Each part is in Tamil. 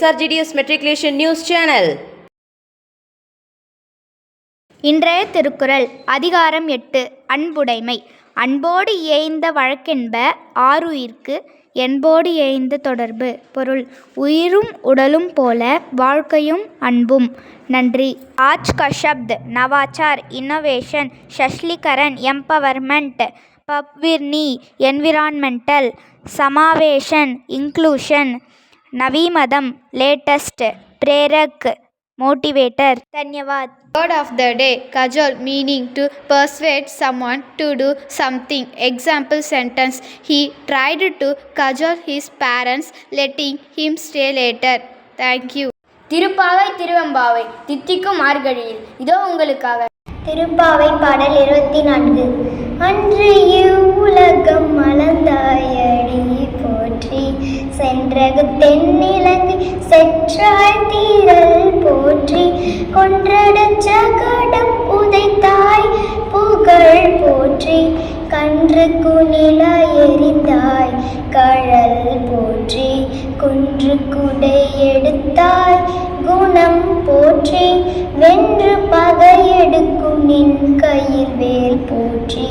SRGDS Matriculation News Channel. இன்றைய திருக்குறள் அதிகாரம் 8 அன்புடைமை. அன்போடு ஏய்ந்த வழக்கென்ப ஆருயிர்க்கு என்போடு ஏய்ந்த தொடர்பு. பொருள்: உயிரும் உடலும் போல வாழ்க்கையும் அன்பும். நன்றி. ஆஜ் கா ஷப்த் நவாச்சார், இன்னோவேஷன், சஷ்லீகரன், எம்பவர்மெண்ட், பப்விர்னி, என்விரான்மெண்டல், சமாவேஷன், இன்க்ளூஷன், நவீமதம், லேட்டஸ்ட், பிரேரக், motivator. Dhanyavad. Word of the day: cajole, meaning to persuade someone to do something. Example sentence: he tried to cajole his parents, letting him stay later. Thank you. Thiruppavai Thiruvempavai தித்திக்கும் மார்கழியில் இதோ உங்களுக்காக. திருப்பாவை பாடல் 24. அன்று இவ்வுலகம் மலர்ந்தாயடி போற்றி, சென்றகு தென்னிலங்கை செற்றாய் தீரல் போற்றி, கொன்றடச்ச கடம் உதைத்தாய் புகழ் போற்றி, கன்று குனில எரிந்தாய் கழல் போற்றி, குன்று குடை எடுத்தாய் குணம் போற்றி, வென்று பகையெடுக்கும் நின் கையில் வேல் போற்றி,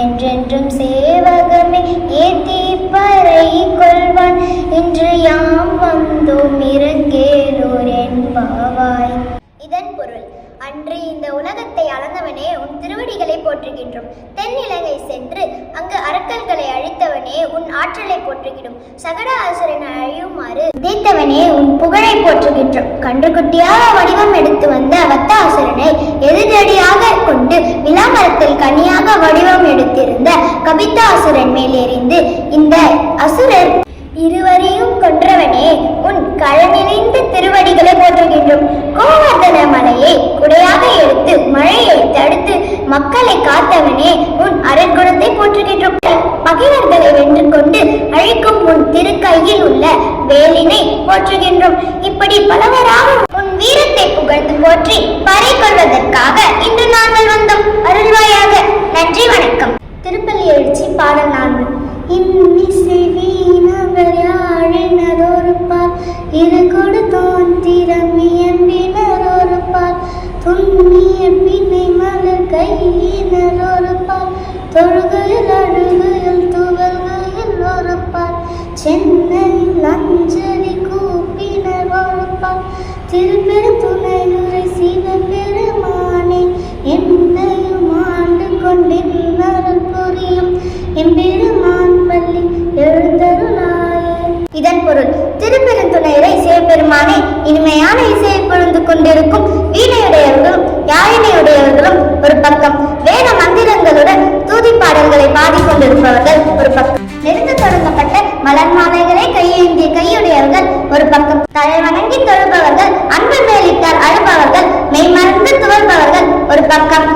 என்றென்றும் சேவகமே ஏத்தி பறை கொள்வான், இன்று யாம் வந்தோம் இறங்கேலோர் என்பாவாய். இதன் பொருள்: அன்று இந்த உலகத்தை அளந்தவனே உன் திருவடிகளை போற்றுகின்றோம். தென்னிலங்கை சென்று அங்கு அரக்கல்களை அழித்தவனே உன் ஆற்றலை போற்றுகின்றோம். சகட அசுரனை அழியுமாறு விதைத்தவனே உன் புகழை போற்றுகின்றோம். கன்றுக்குட்டியாக வடிவம் எடுத்து வந்த வத்த அசுரனை எதிரடியாக கொண்டு விளாமரத்தில் கனியாக வடிவம் எடுத்திருந்த கபித்த அசுரன் மேல் எறிந்து இந்த அசுரன் இருவரையும் கொன்றவனே உன் களநிறைந்த திருவடிகளை போற்றுகின்றோம். கோவர்தன மலையை குடையாக எடுத்து மழையை தடுத்து மக்களை காத்தவனே உன் அருட்குணத்தை போற்றுகின்றோம். பகைவர்களை வென்று கொண்டு அழிக்கும் உன் திருக்கையில் உள்ள வேலினை போற்றுகின்றோம். இப்படி பலவராக உன் வீரத்தை புகழ்ந்து போற்றி பறை கொள்வதற்காக இன்று நாங்கள் வந்தோம். அருள்வாயாக. நன்றி, வணக்கம். திருப்பள்ளி எழுச்சி பாடல் 4. இன்னிசை வீணவர் யாழினரொரு பால், இரு கொடு தோன்றிரம் இயம்பினரொரு பால், துண்ணிய பின்னை மலர் கையினரொரு பால், தொழுகையில் அழுகையில் துவல்கையில் ஒரு பால், சென்னையில் அஞ்சலி கூப்பினர் ஒரு பால், திருப்பெரு துணையுரை சிவபெருமானே என்னையும் ஆண்டு கொண்டிருந்தருள் புரியும் எம்பெருமான் பள்ளி எழுந்தருளாயே. இதன் பொருள்: திருப்பெருந்துணையரை சிவபெருமானை இனிமையான இசையை பொழுது கொண்டிருக்கும் வீணையுடையவர்களும் யாழினையுடையவர்களும் ஒரு பக்கம், வேத மந்திரங்களுடன் தூதி பாடல்களை பாடிக்கொண்டிருப்பவர்கள் ஒரு பக்கம், நெருங்க தொடங்கப்பட்ட மலர் மாலைகளை கையேந்திய கையுடையவர்கள் ஒரு பக்கம், தலை வணங்கி தொழுபவர்கள், அன்பு மேலிட்டால் அழுபவர்கள், மெய்மறந்து துவல்பவர்கள் ஒரு பக்கம்,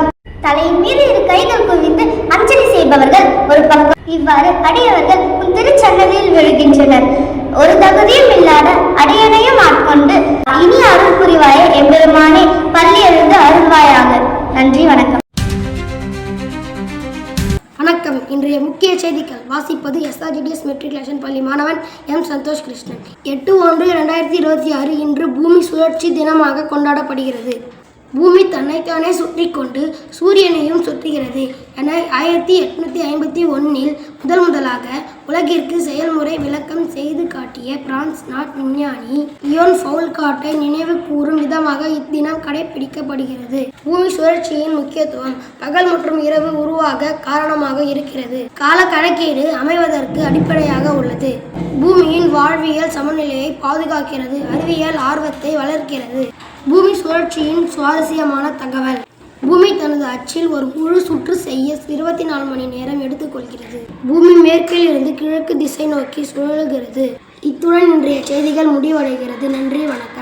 தலையின் மீது இரு கைகள் குவிந்து அஞ்சலி செய்பவர்கள் ஒரு பக்கம். இவ்வாறு அடியவர்கள் உன் திருச்சன்னதியில் விழுகின்றனர். ஒரு தகுதியும் இல்லாத அடியனையும் ஆட்கொண்டு இனி அருள் புரிவாய எம்பெருமானே பள்ளி எழுந்து அருள்வாயாக. நன்றி, வணக்கம். வணக்கம். இன்றைய முக்கிய செய்திகள் வாசிப்பது SRGDS மெட்ரிகுலேஷன் பள்ளி மாணவன் எம். சந்தோஷ் கிருஷ்ணன். 8/1/2026 இன்று பூமி சுழற்சி தினமாக கொண்டாடப்படுகிறது. பூமி தன்னைத்தானே சுற்றி கொண்டு சூரியனையும் சுற்றுகிறது என 1851 முதலாக உலகிற்கு செயல்முறை விளக்கம் செய்து காட்டிய பிரான்ஸ் நாட்டு விஞ்ஞானி லியோன் ஃபவுல்காட்டை நினைவு கூறும் விதமாக இத்தினம் கடைபிடிக்கப்படுகிறது. பூமி சுழற்சியின் முக்கியத்துவம் பகல் மற்றும் இரவு உருவாக காரணமாக இருக்கிறது. கால கணக்கீடு அமைவதற்கு அடிப்படையாக உள்ளது. பூமியின் வாழ்வியல் சமநிலையை பாதுகாக்கிறது. அறிவியல் ஆர்வத்தை வளர்க்கிறது. பூமி சுழற்சியின் சுவாரஸ்யமான தகவல்: பூமி தனது அச்சில் ஒரு முழு சுற்று செய்ய 24 மணி நேரம் எடுத்துக்கொள்கிறது. பூமி மேற்கில் இருந்து கிழக்கு திசை நோக்கி சுழலுகிறது. இத்துடன் இன்றைய செய்திகள் முடிவடைகிறது. நன்றி, வணக்கம்.